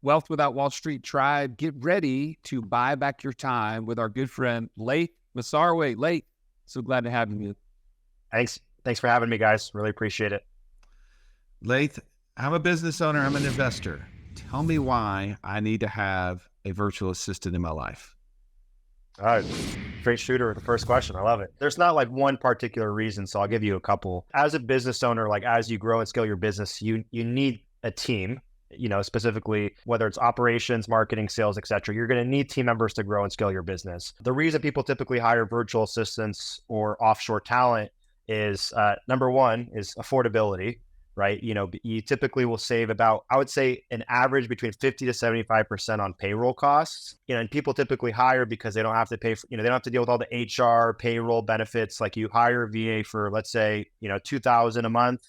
Wealth Without Wall Street Tribe. Get ready to buy back your time with our good friend, Laith Masarweh. Laith, so glad to have you. Thanks for having me, guys. Really appreciate it. Laith, I'm a business owner. I'm an investor. Tell me why I need to have a virtual assistant in my life. Straight shooter with the first question. I love it. There's not like one particular reason, so I'll give you a couple. As a business owner, like as you grow and scale your business, you need a team, specifically whether it's operations, marketing, sales, etc. You're going to need team members to grow and scale your business. The reason people typically hire virtual assistants or offshore talent is number one is affordability, right? You typically will save about, I would say, an average between 50 to 75% on payroll costs. And people typically hire because they don't have to pay for, they don't have to deal with all the HR, payroll benefits. Like you hire a VA for, let's say, $2,000 a month,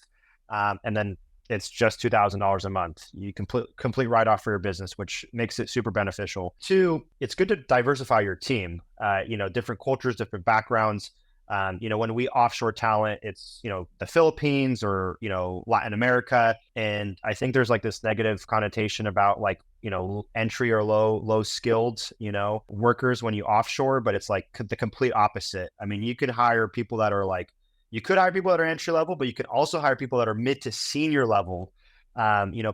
and then it's just $2,000 a month. You complete write-off for your business, which makes it super beneficial. Two, it's good to diversify your team. Different cultures, different backgrounds. When we offshore talent, it's, the Philippines or, Latin America. And I think there's like this negative connotation about like, entry or low skilled, workers when you offshore, but it's like the complete opposite. I mean, you could hire people that are entry level, but you could also hire people that are mid to senior level,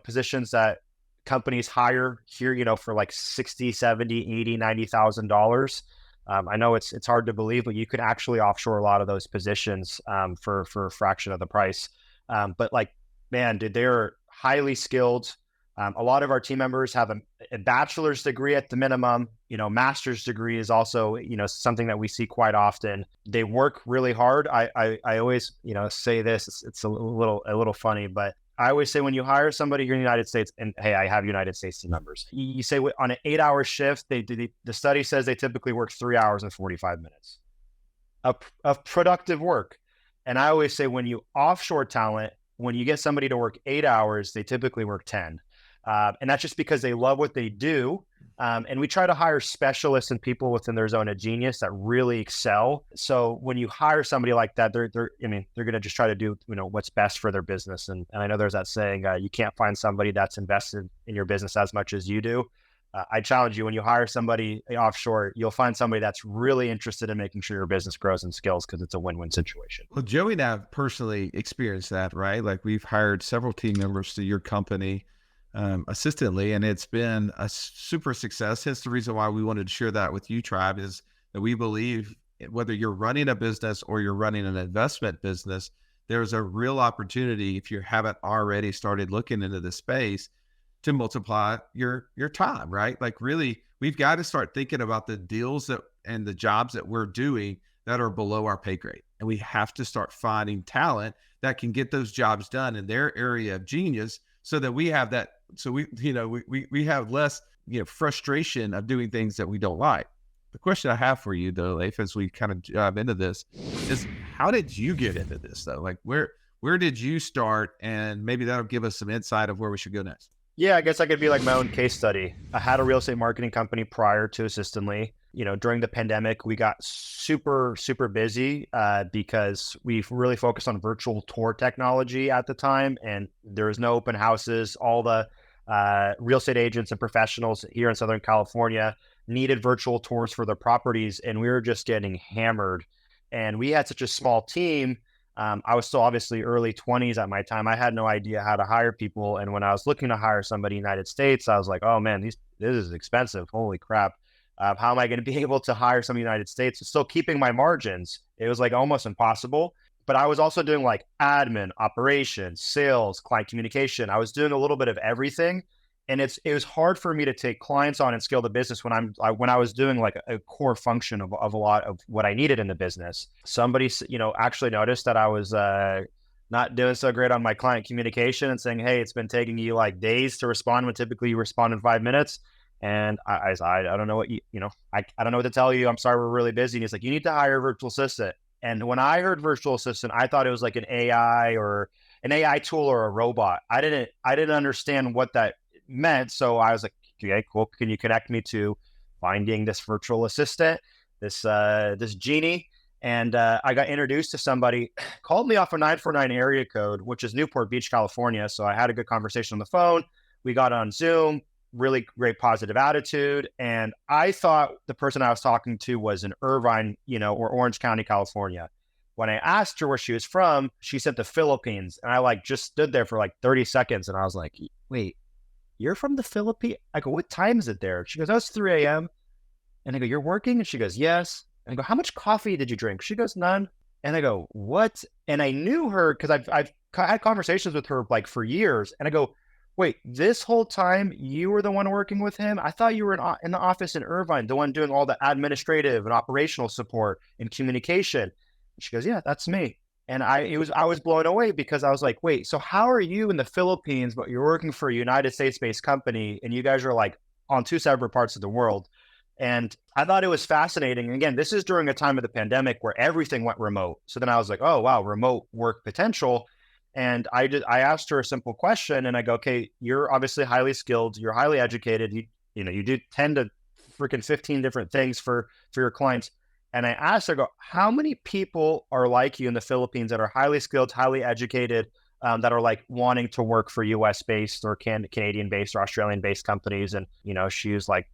positions that companies hire here, for like 60, 70, 80, $90,000. I know it's hard to believe, but you could actually offshore a lot of those positions for a fraction of the price. But like, man, dude, they're highly skilled. A lot of our team members have a bachelor's degree at the minimum. Master's degree is also, something that we see quite often. They work really hard. I always, say this. It's a little funny, but I always say when you hire somebody here in the United States, and hey, I have United States team members, you say on an 8-hour shift, the study says they typically work 3 hours and 45 minutes of productive work. And I always say when you offshore talent, when you get somebody to work 8 hours, they typically work 10. And that's just because they love what they do. And we try to hire specialists and people within their zone of genius that really excel. So when you hire somebody like that, they're going to just try to do, what's best for their business. And I know there's that saying, you can't find somebody that's invested in your business as much as you do. I challenge you, when you hire somebody offshore, you'll find somebody that's really interested in making sure your business grows and scales, because it's a win-win situation. Well, Joey and I have personally experienced that, right? Like we've hired several team members to your company assistantly, and it's been a super success. Hence the reason why we wanted to share that with you, Tribe, is that we believe whether you're running a business or you're running an investment business, there's a real opportunity, if you haven't already started looking into this space, to multiply your time, right? Like really, we've got to start thinking about the deals and the jobs that we're doing that are below our pay grade. And we have to start finding talent that can get those jobs done in their area of genius, so that we have that. So we have less, frustration of doing things that we don't like. The question I have for you though, Laith, as we kind of dive into this, is how did you get into this though? Like where did you start? And maybe that'll give us some insight of where we should go next. Yeah, I guess I could be like my own case study. I had a real estate marketing company prior to Assistantly. During the pandemic, we got super, super busy because we really focused on virtual tour technology at the time, and there was no open houses. All the real estate agents and professionals here in Southern California needed virtual tours for their properties, and we were just getting hammered. And we had such a small team. I was still obviously early 20s at my time. I had no idea how to hire people. And when I was looking to hire somebody in the United States, I was like, oh man, this is expensive. Holy crap. How am I going to be able to hire somebody in the United States and still keeping my margins? It was like almost impossible. But I was also doing like admin, operations, sales, client communication. I was doing a little bit of everything. And it was hard for me to take clients on and scale the business when I was doing like a core function of a lot of what I needed in the business. Somebody, actually noticed that I was not doing so great on my client communication and saying, hey, it's been taking you like days to respond when typically you respond in 5 minutes. And I don't know what I don't know what to tell you. I'm sorry, we're really busy. And he's like, you need to hire a virtual assistant. And when I heard virtual assistant, I thought it was like an AI or an AI tool or a robot. I didn't understand what that meant. So I was like, okay, cool. Can you connect me to finding this virtual assistant, this genie? And I got introduced to somebody, called me off a 949 area code, which is Newport Beach, California. So I had a good conversation on the phone. We got on Zoom. really great positive attitude. And I thought the person I was talking to was in Irvine, or Orange County, California. When I asked her where she was from, she said the Philippines. And I like just stood there for like 30 seconds. And I was like, wait, you're from the Philippines? I go, what time is it there? She goes, oh, it's 3 a.m. And I go, you're working? And she goes, yes. And I go, how much coffee did you drink? She goes, none. And I go, what? And I knew her because I've had conversations with her like for years. And I go, wait, this whole time you were the one working with him? I thought you were in the office in Irvine, the one doing all the administrative and operational support and communication. She goes, yeah, that's me. And I was blown away because I was like, wait, so how are you in the Philippines, but you're working for a United States-based company and you guys are like on two separate parts of the world? And I thought it was fascinating. And again, this is during a time of the pandemic where everything went remote. So then I was like, oh, wow, remote work potential. And I asked her a simple question and I go, okay, you're obviously highly skilled. You're highly educated. You do 10 to freaking 15 different things for your clients. And I asked her, I go, how many people are like you in the Philippines that are highly skilled, highly educated, that are like wanting to work for US based or Canadian based or Australian based companies? And, she was like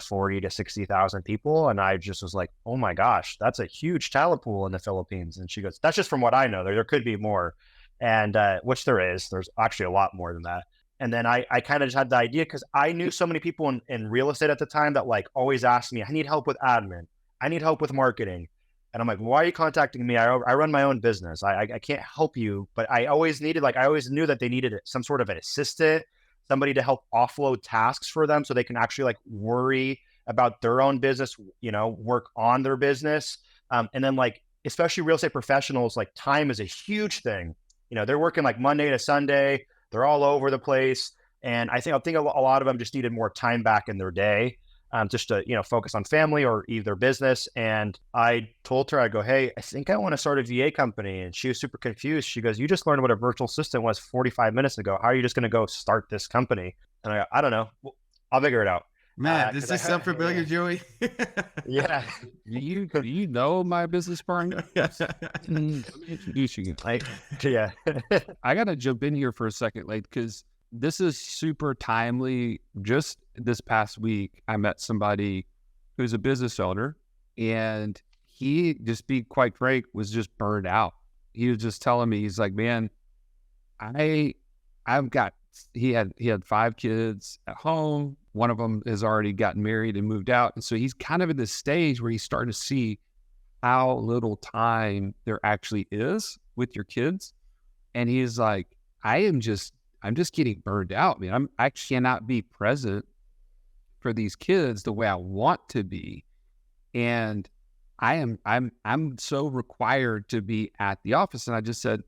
40 to 60,000 people. And I just was like, oh my gosh, that's a huge talent pool in the Philippines. And she goes, that's just from what I know. There could be more. And which there's actually a lot more than that. And then I kind of just had the idea because I knew so many people in real estate at the time that like always asked me, I need help with admin. I need help with marketing. And I'm like, why are you contacting me? I run my own business. I can't help you. But I always knew that they needed some sort of an assistant, somebody to help offload tasks for them so they can actually like worry about their own business, work on their business. And then like, especially real estate professionals, like time is a huge thing. They're working like Monday to Sunday. They're all over the place. And I think a lot of them just needed more time back in their day. Just to, focus on family or either business. And I told her, I go, hey, I think I want to start a VA company. And she was super confused. She goes, you just learned what a virtual assistant was 45 minutes ago. How are you just going to go start this company? And I go, I don't know. I'll figure it out. Man, does this sound familiar, Joey? Yeah. Do you know my business partner? Let me introduce you. Yeah. I got to jump in here for a second, because this is super timely. Just this past week, I met somebody who's a business owner, and he, just be quite frank, was just burned out. He was just telling me, he's like, man, he had 5 kids at home. One of them has already gotten married and moved out. And so he's kind of in this stage where he's starting to see how little time there actually is with your kids. And he's like, I'm just getting burned out, man. I cannot be present for these kids the way I want to be. And I'm so required to be at the office. And I said,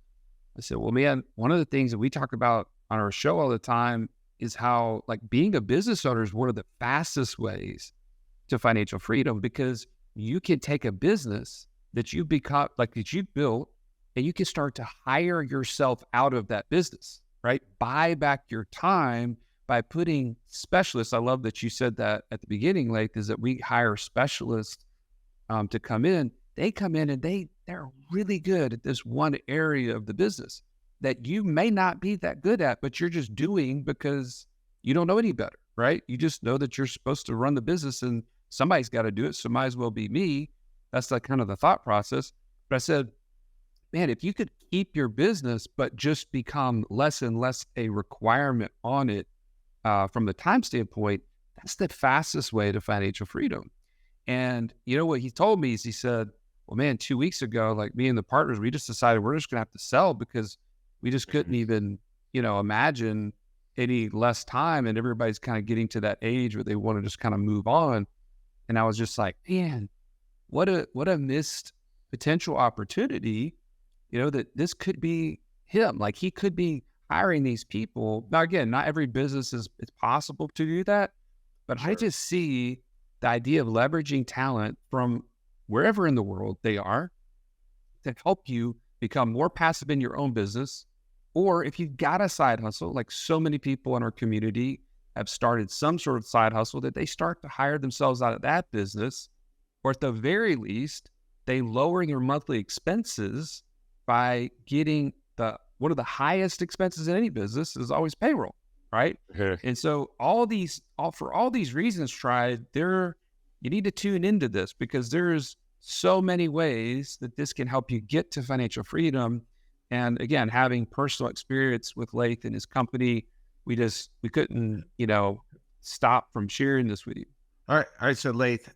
well, man, one of the things that we talk about on our show all the time is how like being a business owner is one of the fastest ways to financial freedom, because you can take a business that you become that you built, and you can start to hire yourself out of that business. Right? Buy back your time by putting specialists. I love that you said that at the beginning, Laith, is that we hire specialists to come in. They come in and they're really good at this one area of the business that you may not be that good at, but you're just doing because you don't know any better, right? You just know that you're supposed to run the business and somebody's got to do it, so might as well be me. That's like kind of the thought process. But I said, man, if you could keep your business, but just become less and less a requirement on it from the time standpoint, that's the fastest way to financial freedom. And you know what he told me is, he said, well, man, 2 weeks ago, like me and the partners, we just decided we're just going to have to sell because we just couldn't even, imagine any less time. And everybody's kind of getting to that age where they want to just kind of move on. And I was just like, man, what a missed potential opportunity. That this could be him. Like he could be hiring these people. Now, again, not every business it's possible to do that, but sure. I just see the idea of leveraging talent from wherever in the world they are to help you become more passive in your own business. Or if you've got a side hustle, like so many people in our community have started some sort of side hustle, that they start to hire themselves out of that business, or at the very least, they lower your monthly expenses by getting one of the highest expenses in any business is always payroll. right? And so for all these reasons, you need to tune into this, because there's so many ways that this can help you get to financial freedom. And again, having personal experience with Laith and his company, we couldn't, stop from sharing this with you. All right. So Laith,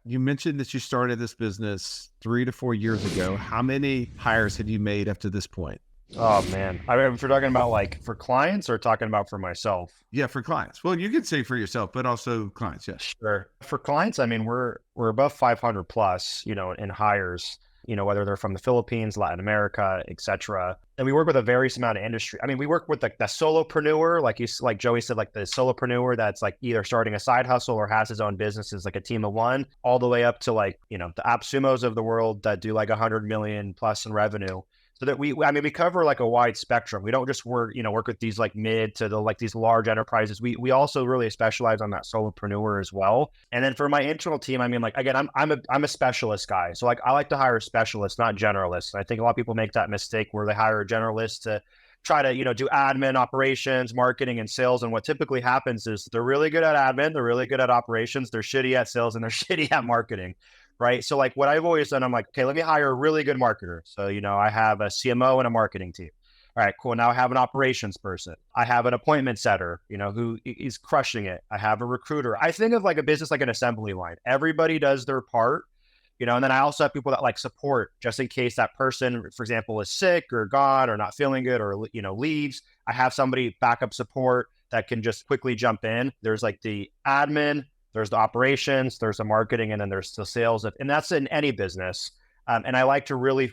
you mentioned that you started this business 3 to 4 years ago. How many hires have you made up to this point? Oh man. I mean, if we're talking about like for clients or talking about for myself? Yeah, for clients. Well, you could say for yourself, but also clients. Yes. Sure. For clients, I mean, we're above 500 plus, in hires, whether they're from the Philippines, Latin America, et cetera. And we work with a various amount of industry. I mean, we work with the solopreneur, like Joey said, like the solopreneur that's like either starting a side hustle or has his own businesses, like a team of one, all the way up to like, the AppSumos of the world that do like 100 million plus in revenue. So that we cover like a wide spectrum. We don't just work with these like mid to these large enterprises. We also really specialize on that solopreneur as well. And then for my internal team, I mean, like, again, I'm a specialist guy. So like I like to hire specialists, not generalists. And I think a lot of people make that mistake where they hire a generalist to try to, do admin, operations, marketing, and sales. And what typically happens is they're really good at admin, they're really good at operations, they're shitty at sales, and they're shitty at marketing. Right. So like what I've always done, I'm like, okay, let me hire a really good marketer. So, I have a CMO and a marketing team. All right, cool. Now I have an operations person. I have an appointment setter, who is crushing it. I have a recruiter. I think of like a business like an assembly line. Everybody does their part, and then I also have people that like support just in case that person, for example, is sick or gone or not feeling good or, leaves. I have somebody backup support that can just quickly jump in. There's like the admin, there's the operations, there's the marketing, and then there's the sales. And that's in any business. And I like to really,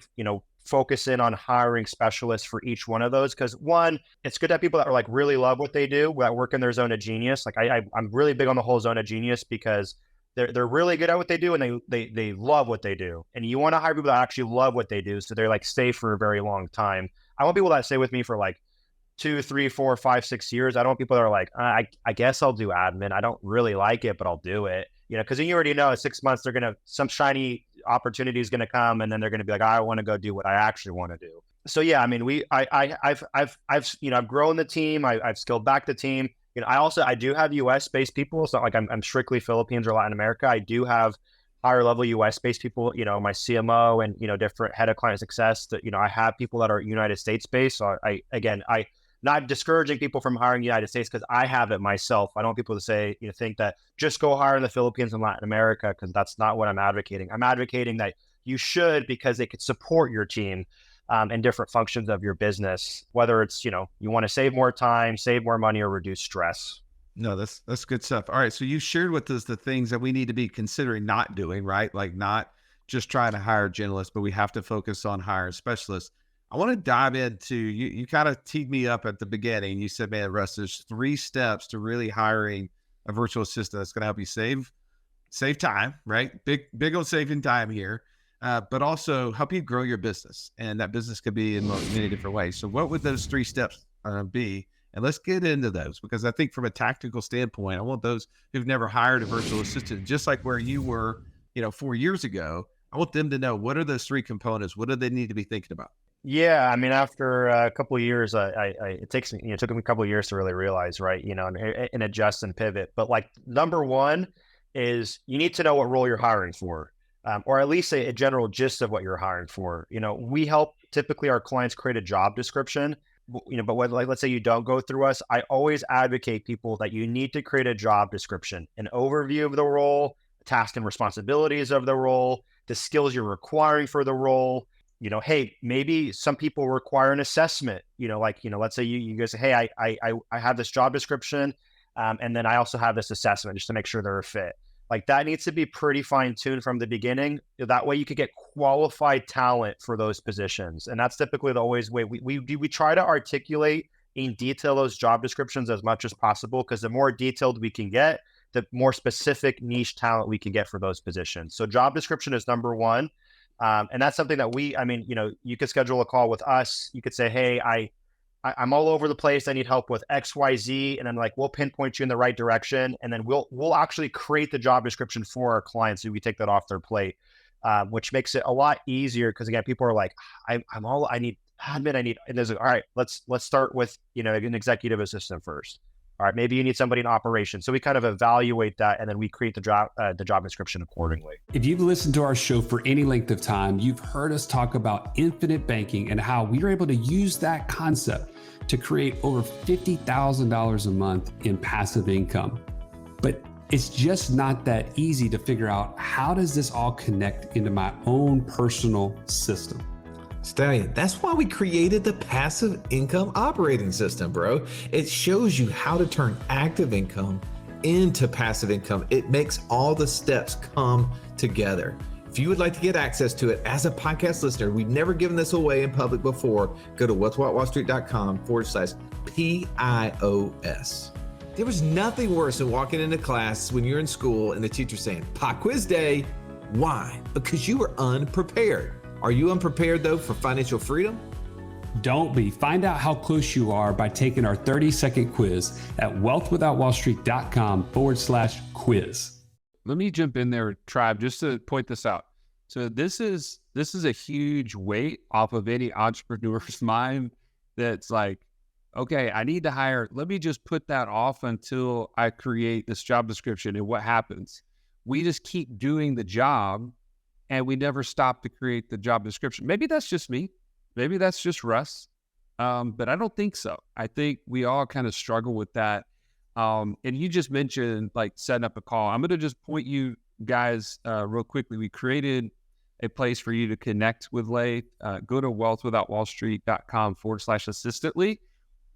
focus in on hiring specialists for each one of those. Because one, it's good to have people that are like really love what they do, that work in their zone of genius. Like I'm really big on the whole zone of genius because they're really good at what they do and they love what they do. And you want to hire people that actually love what they do, so they're like stay for a very long time. I want people that stay with me for like 2, 3, 4, 5, 6 years. I don't want people that are like, I guess I'll do admin. I don't really like it, but I'll do it. Because you already know in 6 months, some shiny opportunity is going to come. And then they're going to be like, I want to go do what I actually want to do. So yeah, I mean, I've grown the team. I've scaled back the team. I do have US based people. It's not like I'm strictly Philippines or Latin America. I do have higher level US based people, my CMO and, different head of client success that, I have people that are United States based. So I not discouraging people from hiring United States because I have it myself. I don't want people to say, think that just go hire in the Philippines and Latin America, because that's not what I'm advocating. I'm advocating that you should, because they could support your team in different functions of your business, whether it's, you want to save more time, save more money, or reduce stress. No, that's good stuff. All right. So you shared with us the things that we need to be considering not doing, right? Like not just trying to hire generalists, but we have to focus on hiring specialists. I want to dive into, you kind of teed me up at the beginning. You said, man, Russ, there's 3 steps to really hiring a virtual assistant that's going to help you save time, right? Big on saving time here, but also help you grow your business. And that business could be in many different ways. So what would those 3 steps be? And let's get into those, because I think from a tactical standpoint, I want those who've never hired a virtual assistant, just like where you were, 4 years ago, I want them to know, what are those 3 components? What do they need to be thinking about? Yeah, I mean, after a couple of years, it took me a couple of years to really realize, right, and adjust and pivot. But like number one is you need to know what role you're hiring for, or at least a general gist of what you're hiring for. We help typically our clients create a job description, but let's say you don't go through us, I always advocate people that you need to create a job description, an overview of the role, tasks and responsibilities of the role, the skills you're requiring for the role. Hey, maybe some people require an assessment, let's say you guys say, hey, I have this job description. And then I also have this assessment just to make sure they're a fit. Like that needs to be pretty fine tuned from the beginning. That way you could get qualified talent for those positions. And that's typically the always way we try to articulate in detail those job descriptions as much as possible, because the more detailed we can get, the more specific niche talent we can get for those positions. So job description is number one. And that's something that you could schedule a call with us. You could say, hey, I'm all over the place. I need help with X, Y, Z. And then we'll pinpoint you in the right direction. And then we'll actually create the job description for our clients. So we take that off their plate, which makes it a lot easier. Cause again, people are like, I need admin. And there's all right, let's start with, an executive assistant first. All right, maybe you need somebody in operations. So we kind of evaluate that, and then we create the job description accordingly. If you've listened to our show for any length of time, you've heard us talk about infinite banking and how we are able to use that concept to create over $50,000 a month in passive income. But it's just not that easy to figure out, how does this all connect into my own personal system? Stallion, that's why we created the passive income operating system, bro. It shows you how to turn active income into passive income. It makes all the steps come together. If you would like to get access to it as a podcast listener, we've never given this away in public before, go to what'swhatwallstreet.com/PIOS. There was nothing worse than walking into class when you're in school and the teacher saying, pop quiz day. Why? Because you were unprepared. Are you unprepared though for financial freedom? Don't be. Find out how close you are by taking our 30-second quiz at wealthwithoutwallstreet.com/quiz. Let me jump in there, Tribe, just to point this out. So this is a huge weight off of any entrepreneur's mind that's like, okay, I need to hire. Let me just put that off until I create this job description. And what happens? We just keep doing the job and we never stop to create the job description. Maybe that's just me. Maybe that's just Russ. But I don't think so. I think we all kind of struggle with that. And you just mentioned like setting up a call. I'm going to just point you guys real quickly. We created a place for you to connect with Laith. Go to wealthwithoutwallstreet.com/assistantly.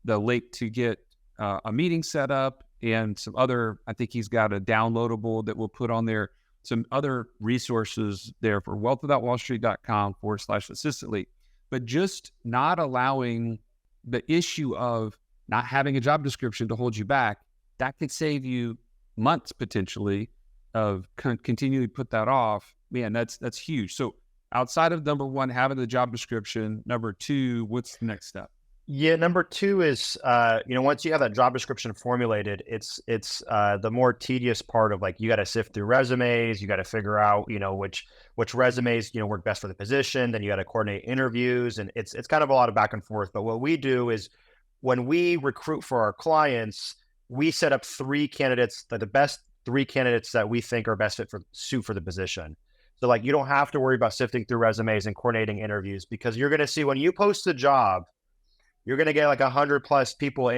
The link to get a meeting set up and some other, I think he's got a downloadable that we'll put on there. Some other resources there for wealthwithoutwallstreet.com/assistantly. But just not allowing the issue of not having a job description to hold you back, that could save you months potentially of continually put that off. Man, that's huge. So outside of number one, having the job description, number two, what's the next step? Yeah, number two is, once you have that job description formulated, it's the more tedious part of like, you got to sift through resumes, you got to figure out, which resumes, work best for the position. Then you got to coordinate interviews, and it's kind of a lot of back and forth. But what we do is when we recruit for our clients, we set up three candidates, the best three candidates that we think are best suit for the position. So like, you don't have to worry about sifting through resumes and coordinating interviews, because you're going to see when you post a job, you're going to get like 100+ people,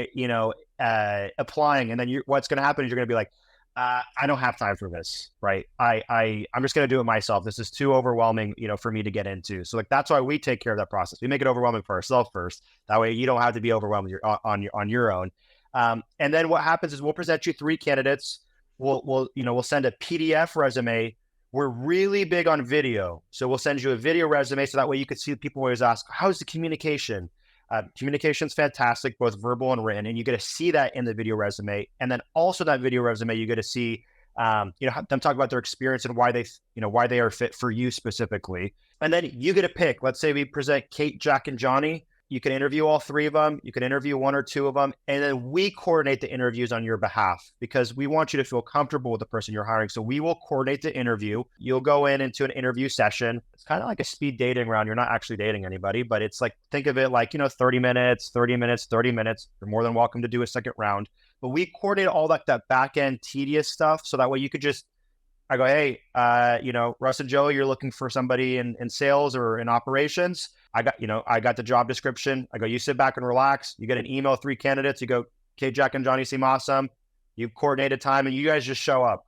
applying. And then what's going to happen is you're going to be like, I don't have time for this, right? I'm just going to do it myself. This is too overwhelming, for me to get into. So like, that's why we take care of that process. We make it overwhelming for ourselves first. That way you don't have to be overwhelmed on your own. And then what happens is we'll present you three candidates. We'll send a PDF resume. We're really big on video. So we'll send you a video resume. So that way you can see, people always ask, how's the communication? Communication's fantastic, both verbal and written, and you get to see that in the video resume. And then also that video resume, you get to see, them talk about their experience and why they are fit for you specifically. And then you get to pick. Let's say we present Kate, Jack, and Johnny. You can interview all three of them. You can interview one or two of them. And then we coordinate the interviews on your behalf, because we want you to feel comfortable with the person you're hiring. So we will coordinate the interview. You'll go into an interview session. It's kind of like a speed dating round. You're not actually dating anybody, but it's like, think of it like, 30 minutes. You're more than welcome to do a second round. But we coordinate all that back end tedious stuff. So that way you could I go, hey, Russ and Joe, you're looking for somebody in sales or in operations. I got the job description. I go, you sit back and relax. You get an email, three candidates. You go, okay, Jack and Johnny seem awesome. You coordinate a time and you guys just show up,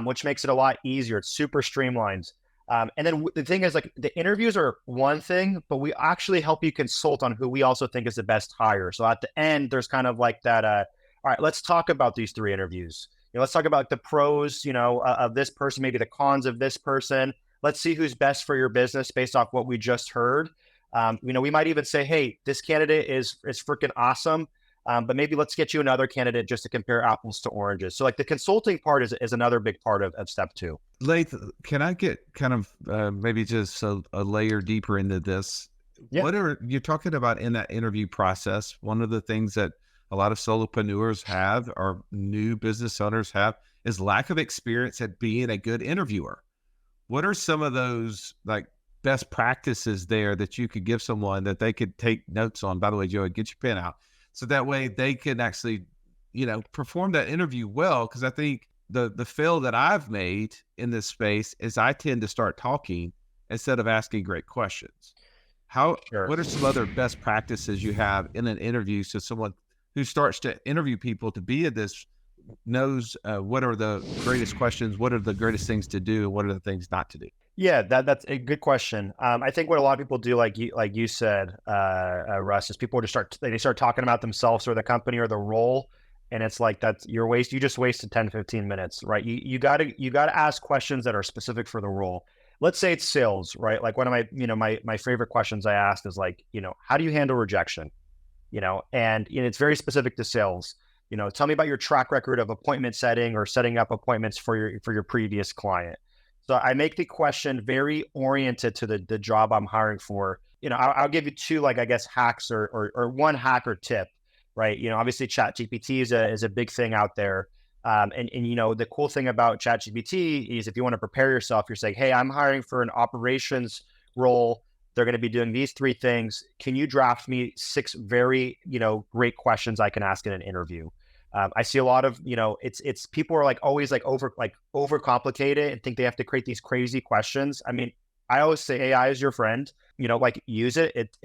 which makes it a lot easier. It's super streamlined. And then the thing is, like, the interviews are one thing, but we actually help you consult on who we also think is the best hire. So at the end, there's kind of like that, all right, let's talk about these three interviews. Let's talk about the pros, of this person, maybe the cons of this person. Let's see who's best for your business based off what we just heard. We might even say, hey, this candidate is freaking awesome, but maybe let's get you another candidate just to compare apples to oranges. So like, the consulting part is another big part of step two. Laith, can I get kind of maybe just a layer deeper into this? Yeah. What are you talking about in that interview process? One of the things that a lot of solopreneurs have, or new business owners have, is lack of experience at being a good interviewer. What are some of those like best practices there that you could give someone that they could take notes on? By the way, Joey, get your pen out. So that way they can actually perform that interview well. Cause I think the fail that I've made in this space is I tend to start talking instead of asking great questions. Sure. What are some other best practices you have in an interview so someone who starts to interview people to be in this knows what are the greatest questions, what are the greatest things to do, and what are the things not to do? Yeah, that's a good question. I think what a lot of people do, like you said, Russ, is people just they start talking about themselves or the company or the role, and it's like you just wasted 10, 15 minutes, right? You gotta ask questions that are specific for the role. Let's say it's sales, right? Like one of my favorite questions I asked is like, how do you handle rejection? And it's very specific to sales. Tell me about your track record of appointment setting or setting up appointments for your previous client. So I make the question very oriented to the job I'm hiring for. I'll give you two, like, I guess, hacks or one hack or tip, right? Obviously ChatGPT is a big thing out there. And the cool thing about ChatGPT is if you want to prepare yourself, you're saying, hey, I'm hiring for an operations role. They're going to be doing these 3 things. Can you draft me 6 very, great questions I can ask in an interview? I see a lot of, it's people are like always overcomplicate and think they have to create these crazy questions. I mean, I always say AI is your friend, use it.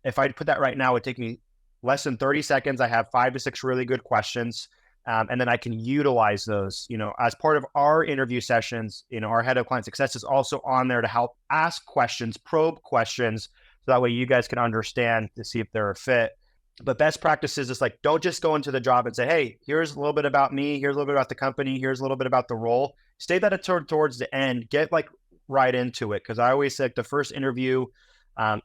If I put that right now, it would take me less than 30 seconds. I have 5 to 6 really good questions. And then I can utilize those, as part of our interview sessions. Our head of client success is also on there to help ask questions, probe questions. So that way you guys can understand to see if they're a fit. But best practices is like, don't just go into the job and say, hey, here's a little bit about me. Here's a little bit about the company. Here's a little bit about the role. Stay that towards the end, get like right into it. Cause I always say like, the first interview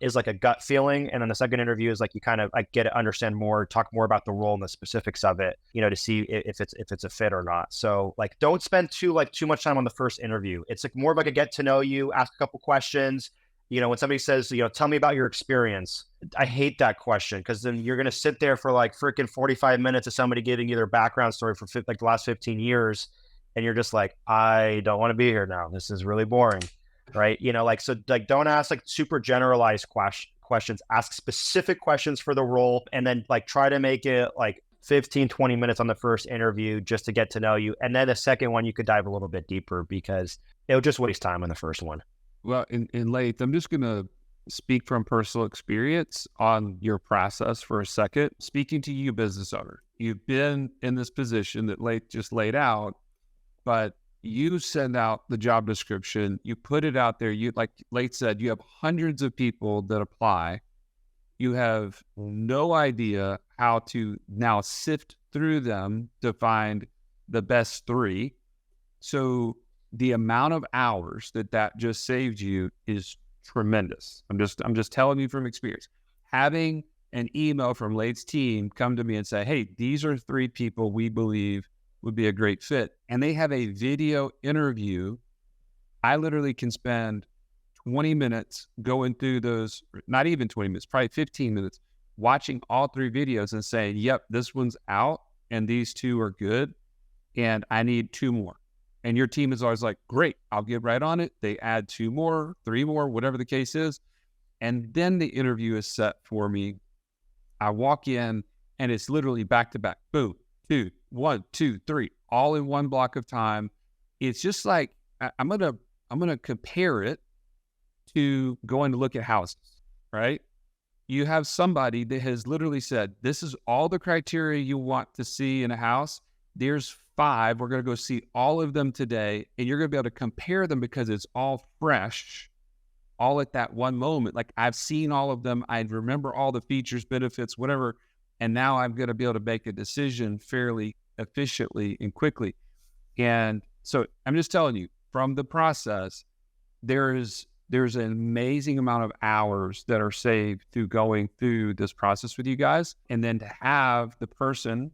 is like a gut feeling. And then the second interview is like, you kind of like get to understand more, talk more about the role and the specifics of it, to see if it's a fit or not. So like, don't spend too much time on the first interview. It's like more of like a get to know you, ask a couple questions. When somebody says, tell me about your experience, I hate that question because then you're going to sit there for like freaking 45 minutes of somebody giving you their background story for like the last 15 years. And you're just like, I don't want to be here now. This is really boring. Right. So like, don't ask like super generalized questions, ask specific questions for the role. And then like, try to make it like 15, 20 minutes on the first interview just to get to know you. And then the second one, you could dive a little bit deeper because it'll just waste time on the first one. Well, in Laith, I'm just going to speak from personal experience on your process for a second. Speaking to you, business owner, you've been in this position that Laith just laid out, but you send out the job description, you put it out there. You, like Laith said, you have hundreds of people that apply. You have no idea how to now sift through them to find the best 3. So the amount of hours that just saved you is tremendous. I'm just telling you from experience. Having an email from Laith's team come to me and say, hey, these are 3 people we believe would be a great fit. And they have a video interview. I literally can spend 20 minutes going through those, not even 20 minutes, probably 15 minutes, watching all 3 videos and saying, yep, this one's out and these 2 are good. And I need 2 more. And your team is always like, great, I'll get right on it. They add 2 more, 3 more, whatever the case is. And then the interview is set for me. I walk in and it's literally back to back. Boom, 2, 1, 2, 3, all in one block of time. It's just like, I'm gonna compare it to going to look at houses, right? You have somebody that has literally said, this is all the criteria you want to see in a house. There's 5. We're going to go see all of them today. And you're going to be able to compare them because it's all fresh, all at that one moment. Like I've seen all of them. I remember all the features, benefits, whatever. And now I'm going to be able to make a decision fairly efficiently and quickly. And so I'm just telling you from the process, there's an amazing amount of hours that are saved through going through this process with you guys. And then to have the person,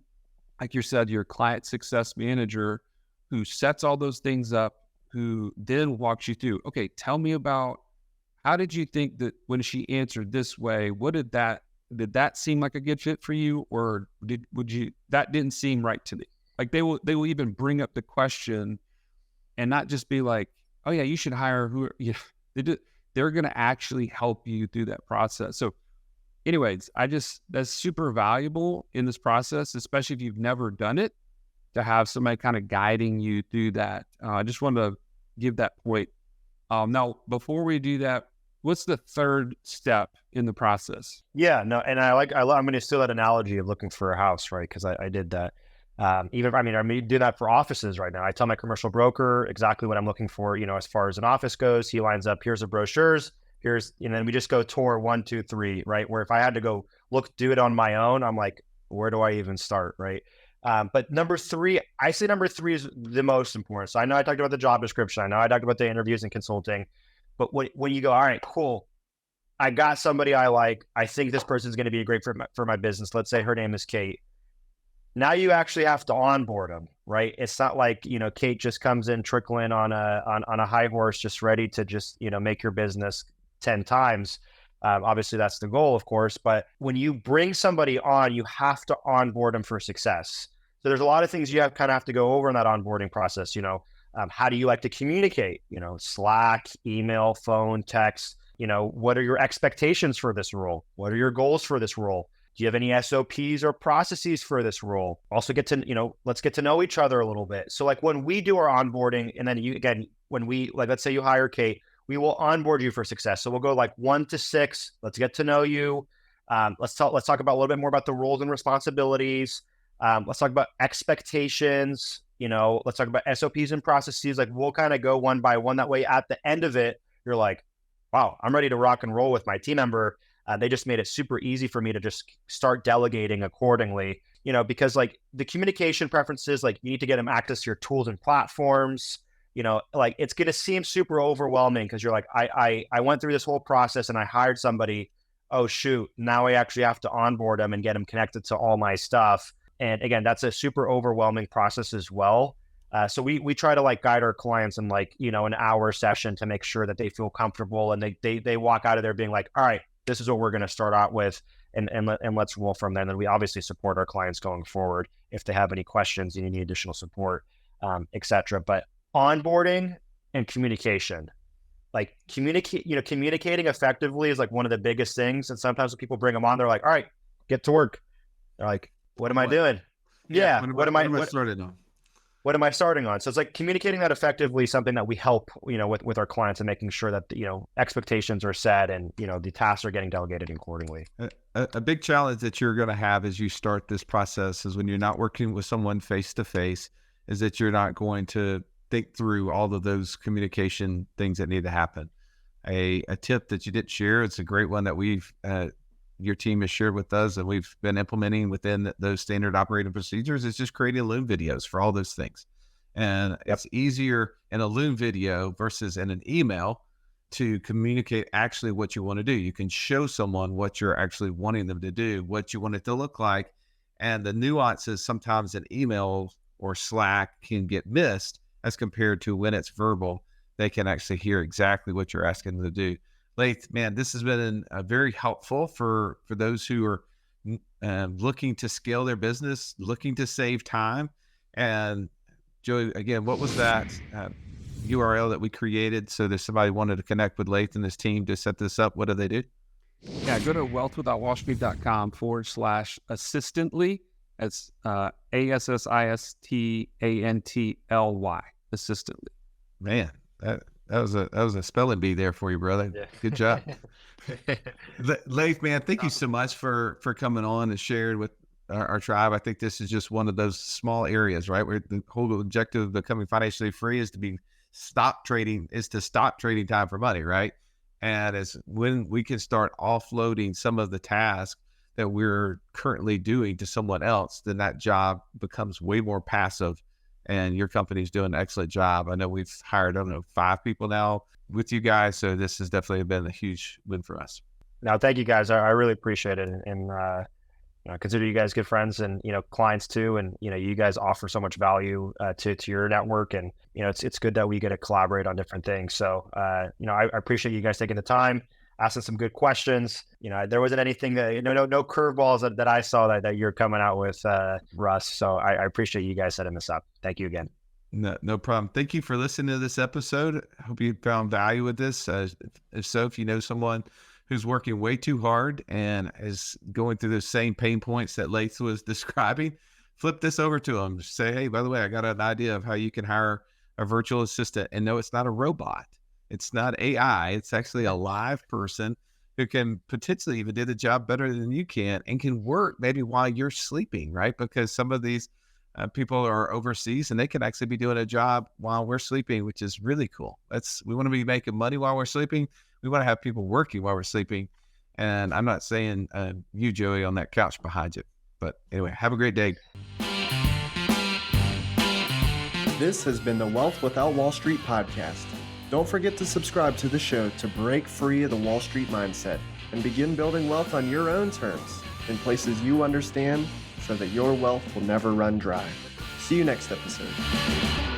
like you said, your client success manager who sets all those things up, who then walks you through, okay, tell me about, how did you think that when she answered this way, did that seem like a good fit for you? Or that didn't seem right to me? Like they will even bring up the question and not just be like, oh yeah, you should hire who, they're going to actually help you through that process. So anyways, that's super valuable in this process, especially if you've never done it, to have somebody kind of guiding you through that. I just wanted to give that point. Now, before we do that, what's the third step in the process? Yeah, no, and I'm going to steal that analogy of looking for a house, right? Because I did that. I do that for offices right now. I tell my commercial broker exactly what I'm looking for, as far as an office goes. He lines up, here's the brochures, and then we just go tour 1, 2, 3, right? Where if I had to go do it on my own, I'm like, where do I even start, right? But number 3, I say number 3 is the most important. So I know I talked about the job description. I know I talked about the interviews and consulting, but when you go, all right, cool, I got somebody I like, I think this person's going to be great for my business. Let's say her name is Kate. Now you actually have to onboard them, right? It's not like, Kate just comes in trickling on a high horse, just ready to just, make your business 10 times. Obviously that's the goal, of course, but when you bring somebody on, you have to onboard them for success. So there's a lot of things you have to go over in that onboarding process. How do you like to communicate? Slack, email, phone, text. What are your expectations for this role? What are your goals for this role? Do you have any SOPs or processes for this role? Also let's get to know each other a little bit. So like when we do our onboarding, and then when we, like, let's say you hire Kate, we will onboard you for success. So we'll go like 1 to 6. Let's get to know you. Let's talk about a little bit more about the roles and responsibilities. Let's talk about expectations. Let's talk about SOPs and processes. Like we'll kind of go one by one. That way at the end of it, you're like, wow, I'm ready to rock and roll with my team member. They just made it super easy for me to just start delegating accordingly, because like the communication preferences, like you need to get them access to your tools and platforms, like it's going to seem super overwhelming because you're like, I went through this whole process and I hired somebody. Oh, shoot. Now I actually have to onboard them and get them connected to all my stuff. And again, that's a super overwhelming process as well. So we try to like guide our clients in like, an hour session to make sure that they feel comfortable and they walk out of there being like, all right, this is what we're going to start out with, and let's roll from there. And then we obviously support our clients going forward if they have any questions, any additional support, etc. But onboarding and communication, like communicating effectively is like one of the biggest things. And sometimes when people bring them on, they're like, all right, get to work. They're like, what am I doing? Yeah. What am I starting on? What am I starting on? So it's like communicating that effectively, something that we help, with our clients and making sure that, expectations are set and, the tasks are getting delegated accordingly. A big challenge that you're going to have as you start this process is when you're not working with someone face to face, is that you're not going to think through all of those communication things that need to happen. A tip that you didn't share, it's a great one that your team has shared with us and we've been implementing within those standard operating procedures, is just creating Loom videos for all those things. And it's easier in a Loom video versus in an email to communicate actually what you want to do. You can show someone what you're actually wanting them to do, what you want it to look like. And the nuances sometimes in email or Slack can get missed as compared to when it's verbal. They can actually hear exactly what you're asking them to do. Laith, man, this has been very helpful for those who are looking to scale their business, looking to save time. And Joey, again, what was that URL that we created so that somebody wanted to connect with Laith and his team to set this up? What do they do? Yeah, go to wealthwithoutwallstreet.com/assistantly. It's ASSISTANTLY, assistantly. Man, that was a spelling bee there for you, brother. Yeah. Good job. Laith, man, thank you so much for coming on and sharing with our tribe. I think this is just one of those small areas, right? Where the whole objective of becoming financially free is to stop trading time for money, right? And as when we can start offloading some of the tasks that we're currently doing to someone else, then that job becomes way more passive. And your company's doing an excellent job. I know we've hired, 5 people now with you guys. So this has definitely been a huge win for us. No, thank you guys. I really appreciate it. And consider you guys good friends and, clients too. And, you guys offer so much value to your network. And, it's good that we get to collaborate on different things. So, I appreciate you guys taking the time, asking some good questions. There wasn't anything that, no curveballs that I saw that you're coming out with, Russ. So I appreciate you guys setting this up. Thank you again. No problem. Thank you for listening to this episode. I hope you found value with this. If so, if you know someone who's working way too hard and is going through those same pain points that Laith was describing, flip this over to them. Say, hey, by the way, I got an idea of how you can hire a virtual assistant. And no, it's not a robot. It's not AI. It's actually a live person who can potentially even do the job better than you can and can work maybe while you're sleeping, right? Because some of these people are overseas and they can actually be doing a job while we're sleeping, which is really cool. We want to be making money while we're sleeping. We want to have people working while we're sleeping. And I'm not saying you, Joey, on that couch behind you. But anyway, have a great day. This has been the Wealth Without Wall Street podcast. Don't forget to subscribe to the show to break free of the Wall Street mindset and begin building wealth on your own terms in places you understand so that your wealth will never run dry. See you next episode.